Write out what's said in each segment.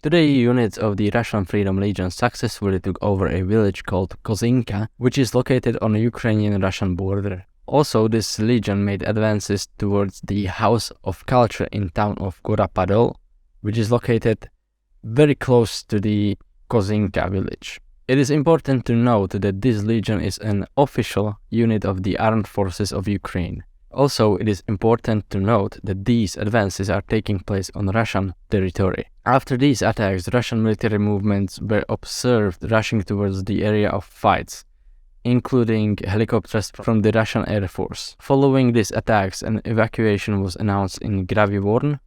Today, units of the Russian Freedom Legion successfully took over a village called Kozinka, which is located on the Ukrainian-Russian border. Also, this legion made advances towards the House of Culture in town of Gora-Podol, which is located very close to the Kozinka village. It is important to note that this legion is an official unit of the armed forces of Ukraine. Also, it is important to note that these advances are taking place on Russian territory. After these attacks, Russian military movements were observed rushing towards the area of fights, including helicopters from the Russian Air Force. Following these attacks, an evacuation was announced in Gravivoron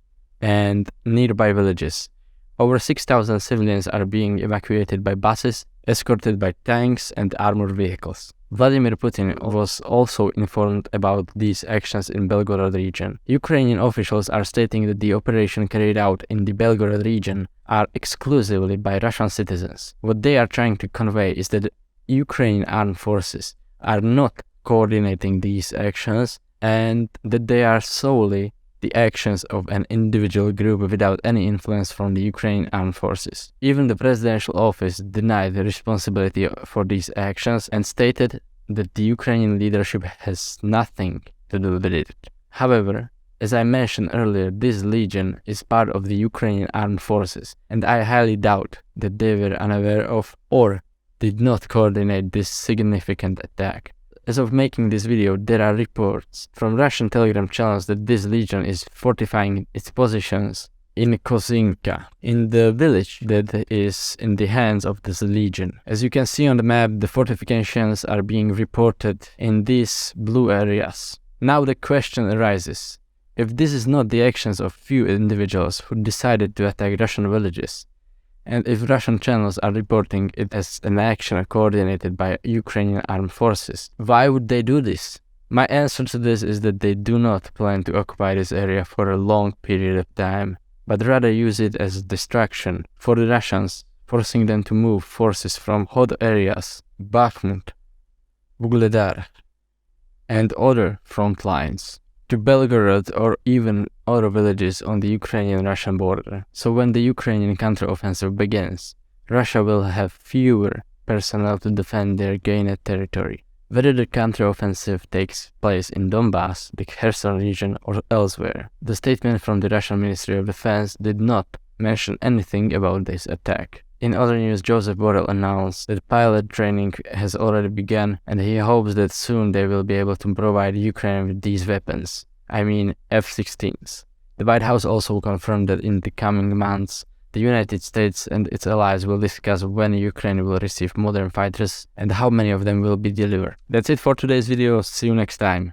and nearby villages. Over 6,000 civilians are being evacuated by buses, escorted by tanks and armored vehicles. Vladimir Putin was also informed about these actions in Belgorod region. Ukrainian officials are stating that the operation carried out in the Belgorod region are exclusively by Russian citizens. What they are trying to convey is that Ukrainian armed forces are not coordinating these actions and that they are solely the actions of an individual group without any influence from the Ukrainian armed forces. Even the presidential office denied the responsibility for these actions and stated that the Ukrainian leadership has nothing to do with it. However, as I mentioned earlier, this legion is part of the Ukrainian armed forces, and I highly doubt that they were unaware of or did not coordinate this significant attack. As of making this video, there are reports from Russian Telegram channels that this legion is fortifying its positions in Kozinka, in the village that is in the hands of this legion. As you can see on the map, the fortifications are being reported in these blue areas. Now the question arises, if this is not the actions of few individuals who decided to attack Russian villages, and if Russian channels are reporting it as an action coordinated by Ukrainian armed forces, why would they do this? My answer to this is that they do not plan to occupy this area for a long period of time, but rather use it as a distraction for the Russians, forcing them to move forces from hot areas, Bakhmut, Vuhledar, and other front lines, to Belgorod or even other villages on the Ukrainian-Russian border. So when the Ukrainian counteroffensive begins, Russia will have fewer personnel to defend their gained territory. Whether the counteroffensive takes place in Donbass, the Kherson region, or elsewhere, the statement from the Russian Ministry of Defense did not mention anything about this attack. In other news, Joseph Borrell announced that pilot training has already begun and he hopes that soon they will be able to provide Ukraine with these weapons. I mean F-16s. The White House also confirmed that in the coming months, the United States and its allies will discuss when Ukraine will receive modern fighters and how many of them will be delivered. That's it for today's video. See you next time.